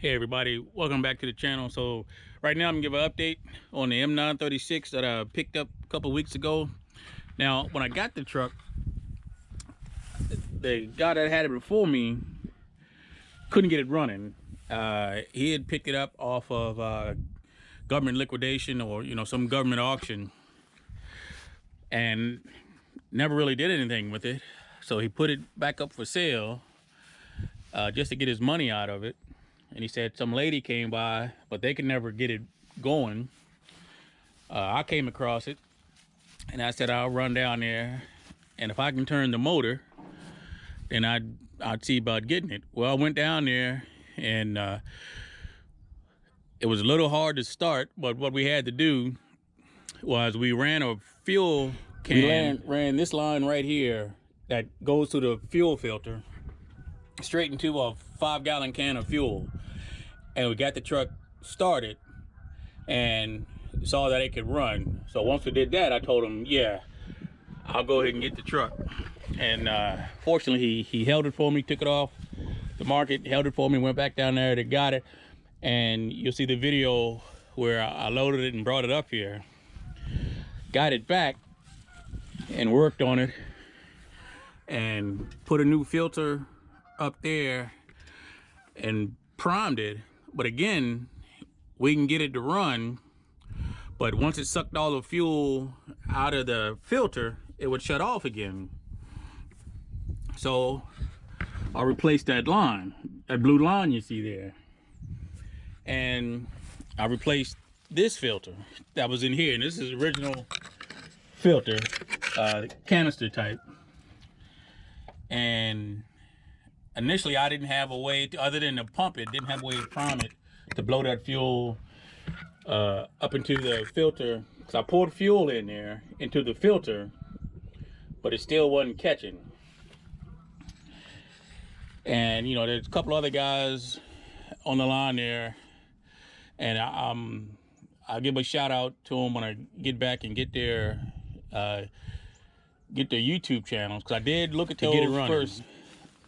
Hey everybody, welcome back to the channel. So right now I'm gonna give an update on the M936 that I picked up a couple weeks ago. Now when I got the truck, the guy that had it before me couldn't get it running. He had picked it up off of government liquidation or some government auction and never really did anything with it. So he put it back up for sale just to get his money out of it. And he said some lady came by, but they could never get it going. I came across it, and I said I'll run down there, and if I can turn the motor, then I'd see about getting it. Well, I went down there, and it was a little hard to start, but what we had to do was we ran a fuel can. We ran this line right here that goes to the fuel filter straight into a 5-gallon can of fuel, and we got the truck started and saw that it could run. So once we did that, I told him, yeah, I'll go ahead and get the truck. And fortunately he held it for me, took it off the market, held it for me, went back down there, they got it. And you'll see the video where I loaded it and brought it up here, got it back and worked on it and put a new filter up there and primed it. But again, we can get it to run, but once it sucked all the fuel out of the filter, it would shut off again. So I replaced that line, that blue line you see there, and I replaced this filter that was in here. And this is original filter, canister type. And initially I didn't have a way to, other than to pump it, didn't have a way to prime it to blow that fuel up into the filter. Because I poured fuel in there into the filter, but it still wasn't catching. And there's a couple other guys on the line there, and I'll give a shout out to them when I get back and get their YouTube channels, because I did look at those to get it running first.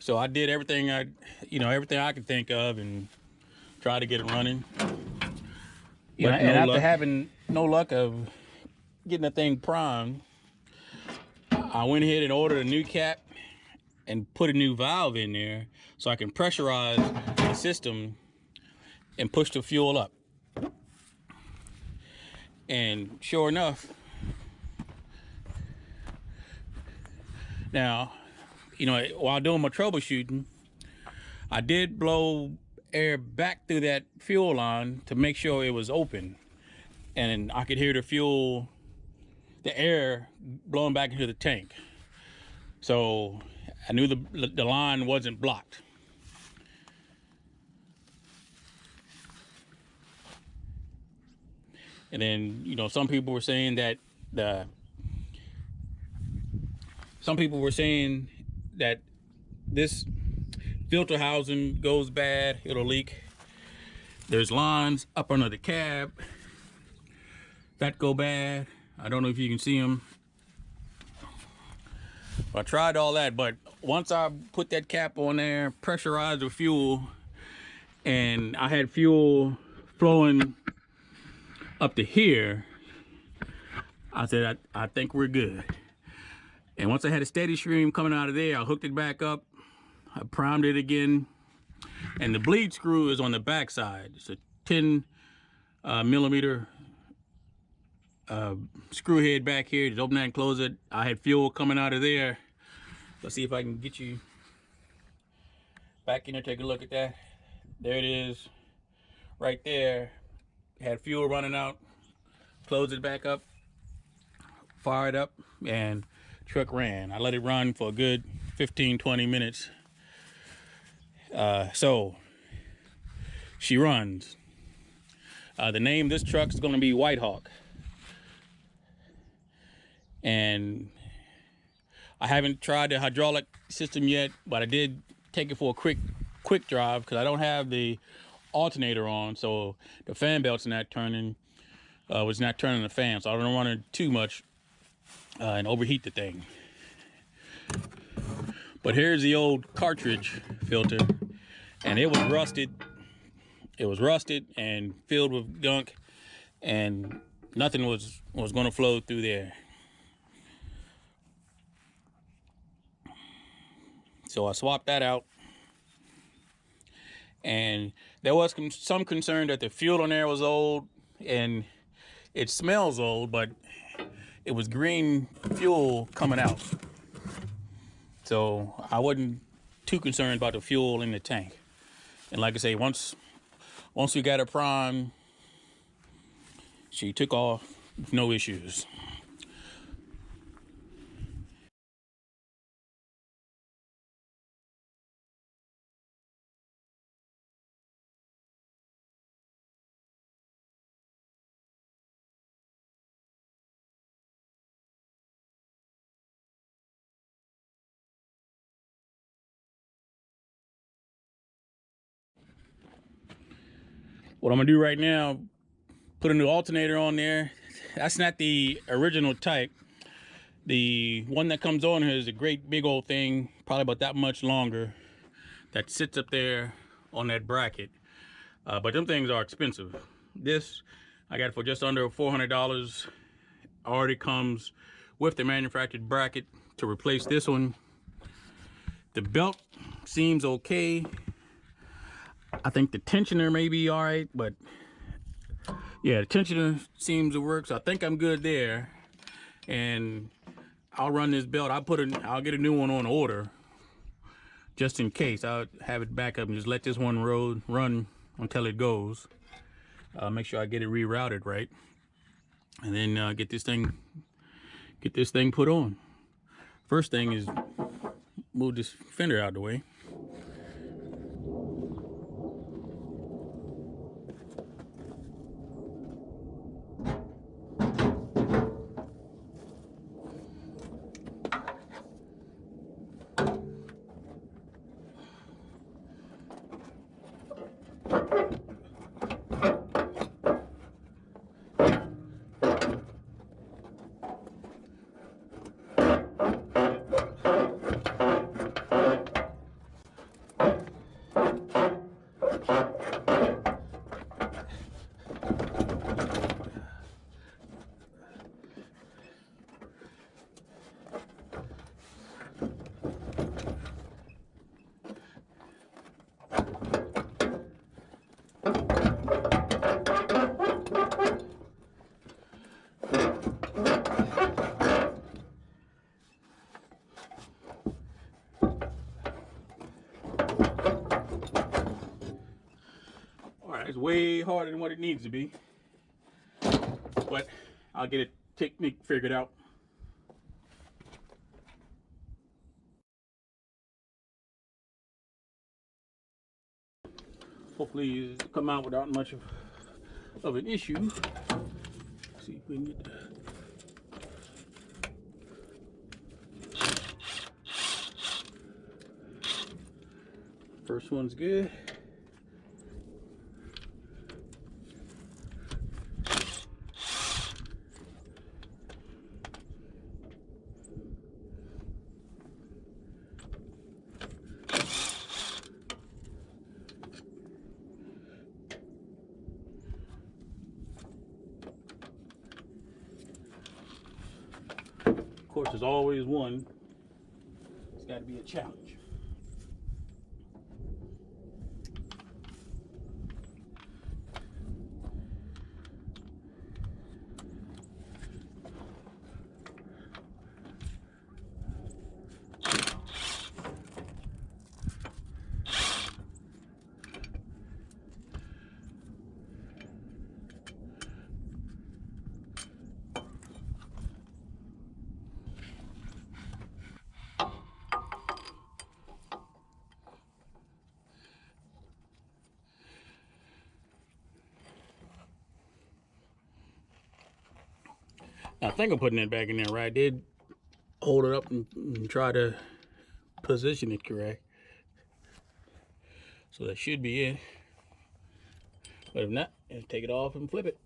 So I did everything everything I could think of and try to get it running. And after having no luck of getting the thing primed, I went ahead and ordered a new cap and put a new valve in there so I can pressurize the system and push the fuel up. And sure enough, now, while doing my troubleshooting, I did blow air back through that fuel line to make sure it was open, and I could hear the air blowing back into the tank. So I knew the line wasn't blocked. And then, some people were saying that this filter housing goes bad, it'll leak. There's lines up under the cab that go bad. I don't know if you can see them. I tried all that, but once I put that cap on there, pressurized the fuel, and I had fuel flowing up to here, I said, I think we're good. And once I had a steady stream coming out of there, I hooked it back up, I primed it again, and the bleed screw is on the back side. It's a 10 millimeter screw head back here. Just open that and close it. I had fuel coming out of there. Let's see if I can get you back in there, take a look at that. There it is, right there. Had fuel running out, close it back up, fire it up, and truck ran. I let it run for a good 15-20 minutes. So she runs. The name of this truck is going to be White Hawk. And I haven't tried the hydraulic system yet, but I did take it for a quick drive because I don't have the alternator on, so the fan belt's not turning. Was not turning the fan, so I don't run it too much and overheat the thing. But here's the old cartridge filter, and it was rusted It was rusted and filled with gunk, and nothing was going to flow through there. So I swapped that out, and there was some concern that the fuel on there was old, and it smells old, but it was green fuel coming out. So I wasn't too concerned about the fuel in the tank. And like I say, once we got her primed, she took off with no issues. What I'm gonna do right now, put a new alternator on there. That's not the original type. The one that comes on here is a great big old thing, probably about that much longer, that sits up there on that bracket. But them things are expensive. This, I got it for just under $400. Already comes with the manufactured bracket to replace this one. The belt seems okay. I think the tensioner may be all right, but yeah, the tensioner seems to work, so I think I'm good there. And I'll run this belt. I'll get a new one on order, just in case. I'll have it back up and just let this one run until it goes. Make sure I get it rerouted right, and then get this thing put on. First thing is move this fender out of the way. It's way harder than what it needs to be, but I'll get a technique figured out. Hopefully it'll come out without much of an issue. Let's see if we can get the first one's good. Of course, there's always one. It's got to be a challenge. I think I'm putting it back in there right. I did hold it up and try to position it correct. So that should be it. But if not, just take it off and flip it.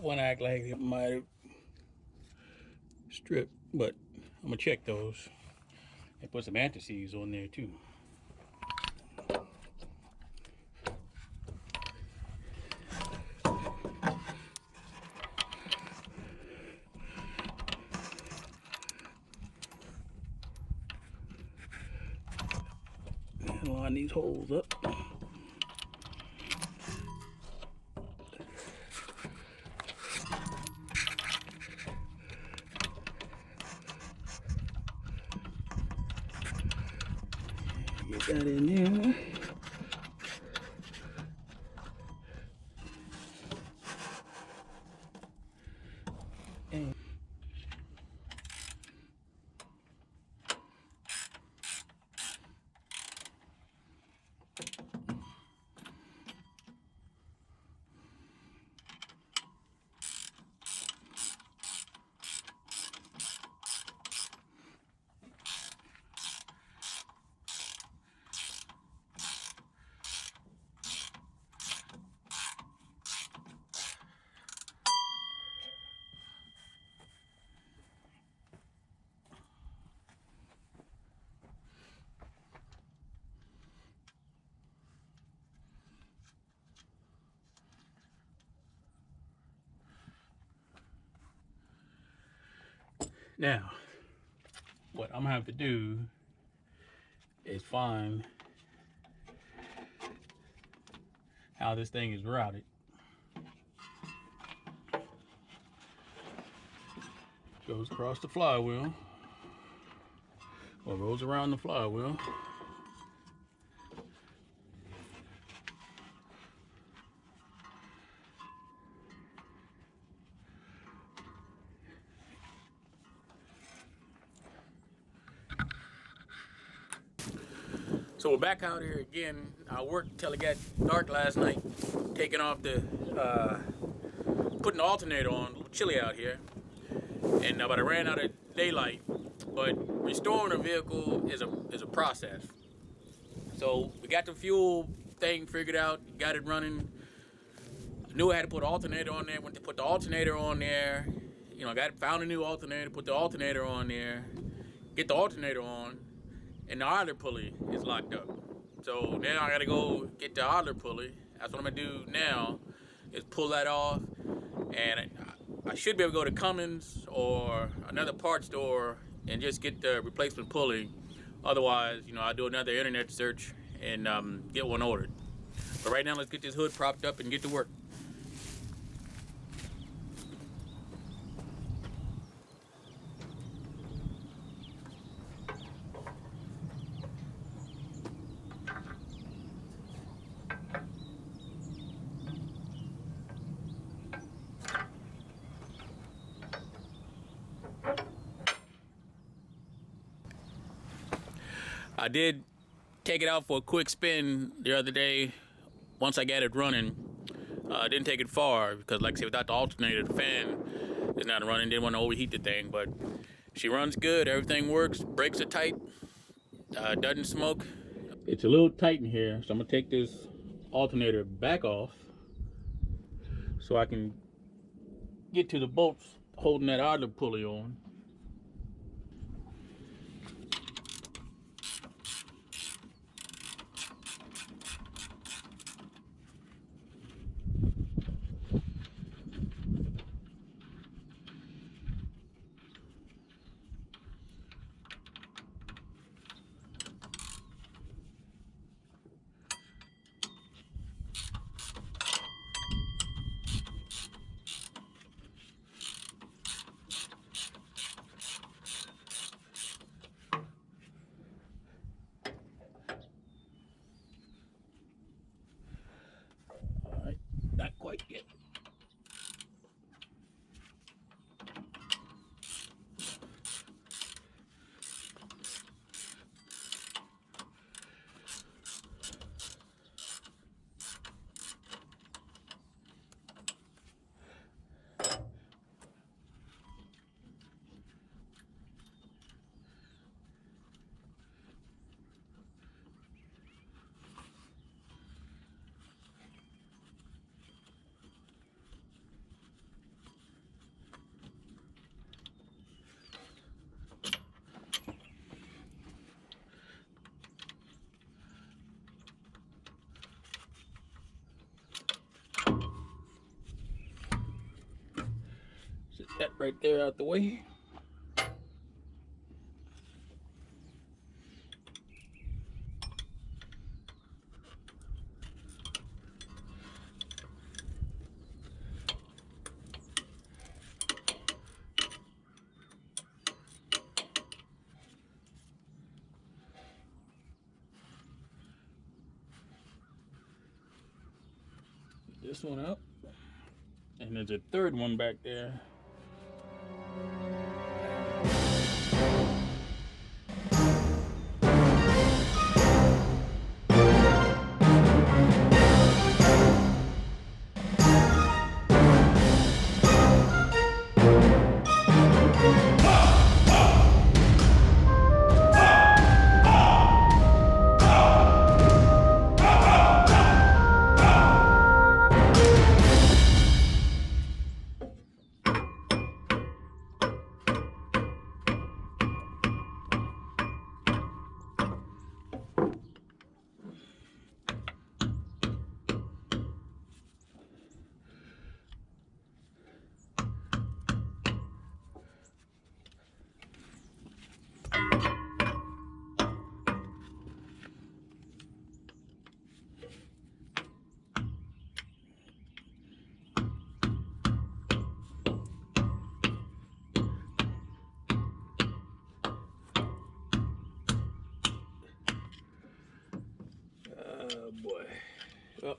one act like it might have stripped, but I'm gonna check those and put some anti-seize on there too. Line these holes up. Get that in there. And now, what I'm gonna have to do is find how this thing is routed. Goes across the flywheel, or goes around the flywheel. So we're back out here again. I worked till it got dark last night, taking off the, putting the alternator on. A little chilly out here, and but I ran out of daylight. But restoring a vehicle is a process. So we got the fuel thing figured out, got it running. I knew I had to put an alternator on there. Went to put the alternator on there. You know, found a new alternator, put the alternator on there, get the alternator on. And the idler pulley is locked up. So now I gotta go get the idler pulley. That's what I'm gonna do now, is pull that off. And I should be able to go to Cummins or another parts store and just get the replacement pulley. Otherwise, you know, I'll do another internet search and get one ordered. But right now, let's get this hood propped up and get to work. I did take it out for a quick spin the other day. Once I got it running, I didn't take it far because, like I said, without the alternator, the fan is not running. Didn't want to overheat the thing, but she runs good. Everything works. Brakes are tight. Doesn't smoke. It's a little tight in here, so I'm gonna take this alternator back off so I can get to the bolts holding that idler pulley on. that right there out the way. This one up, and there's a third one back there. Oh boy. Well,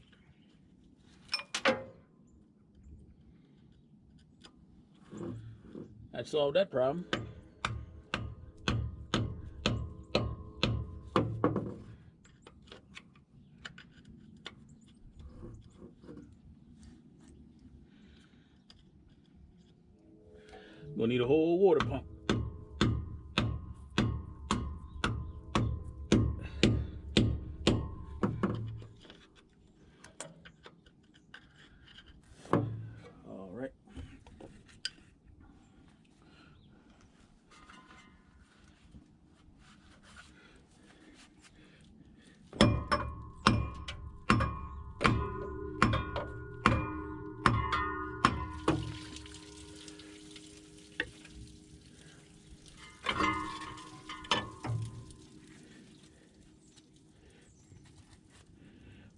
that solved that problem. We'll need a whole water pump. All right.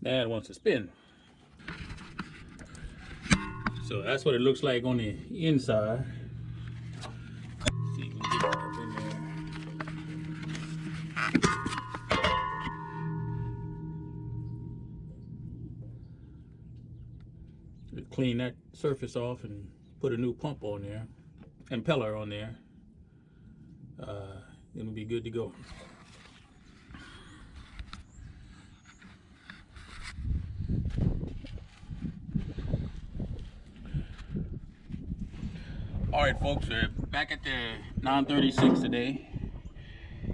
Now it wants to spin. So that's what it looks like on the inside. Let's see if we can get it up in there. Clean that surface off and put a new pump on there, impeller on there. Then we'll be good to go. All right, folks, we're back at the 936 today.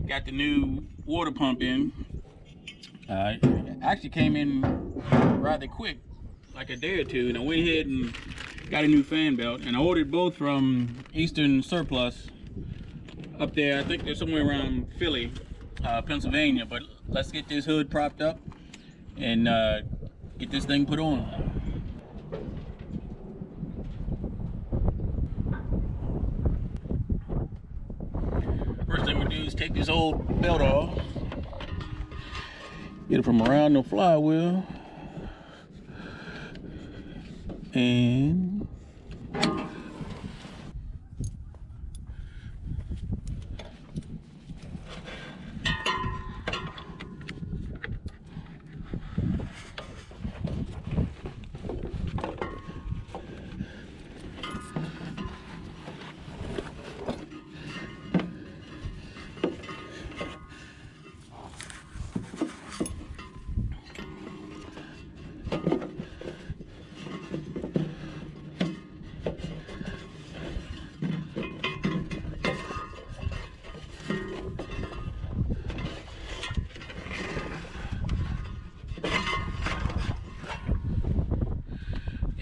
Got the new water pump in. It actually came in rather quick, like a day or two, and I went ahead and got a new fan belt, and I ordered both from Eastern Surplus up there. I think they're somewhere around Philly, Pennsylvania, but let's get this hood propped up and get this thing put on. First thing we do is take this old belt off, get it from around the flywheel, and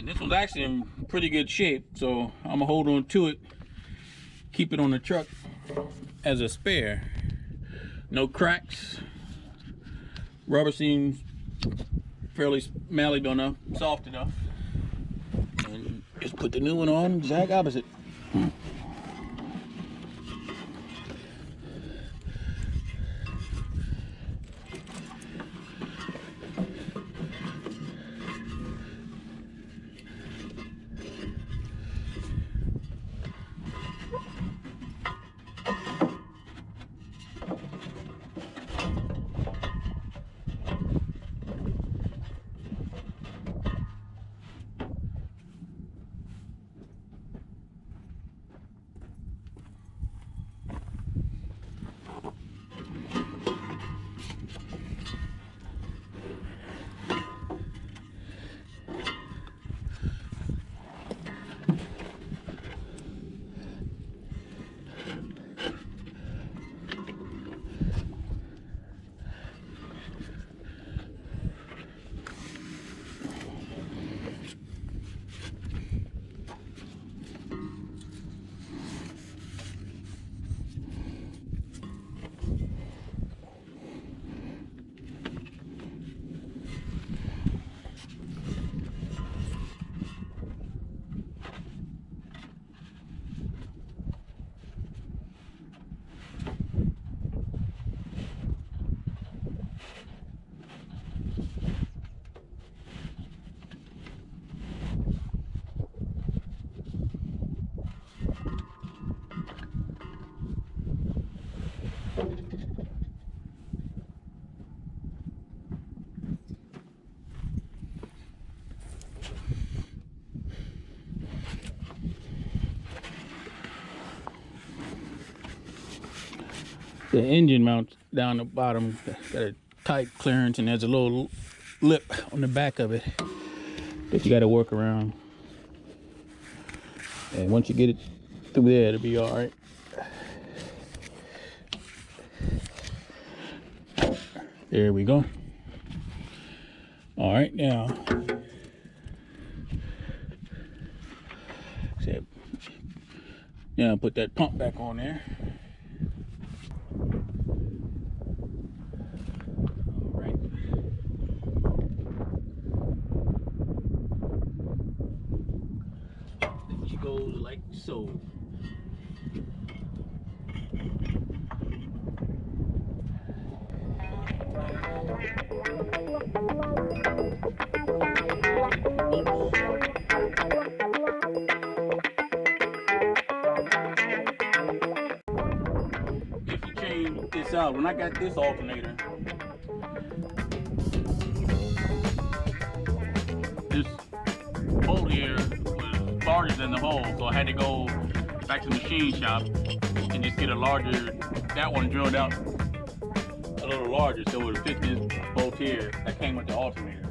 this was actually in pretty good shape, so I'm gonna hold on to it, keep it on the truck as a spare. No cracks, rubber seems fairly malleable enough, soft enough, and just put the new one on exact opposite. The engine mounts down the bottom got a tight clearance, and there's a little lip on the back of it that you got to work around. And once you get it through there, it'll be all right. There we go. All right, now put that pump back on there. All right. Then she goes like so. This out when I got this alternator, this bolt here was larger than the hole, so I had to go back to the machine shop and just get a larger, that one drilled out a little larger so it would fit this bolt here that came with the alternator.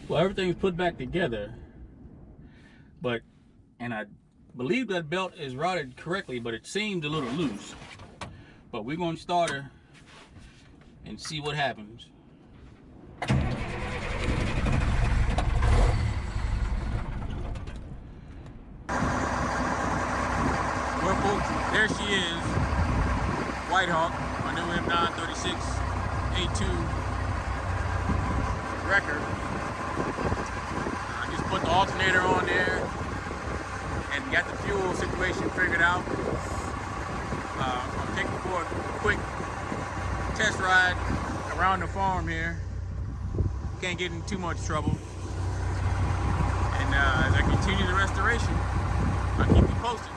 Well, everything's put back together, and I believe that belt is routed correctly, but it seemed a little loose. But we're going to start her and see what happens. Well, folks, there she is, White Hawk, my new M936A2 wrecker. I just put the alternator on there and got the fuel situation figured out. I'm taking for a quick test ride around the farm here. Can't get in too much trouble. And as I continue the restoration, I'll keep you posted.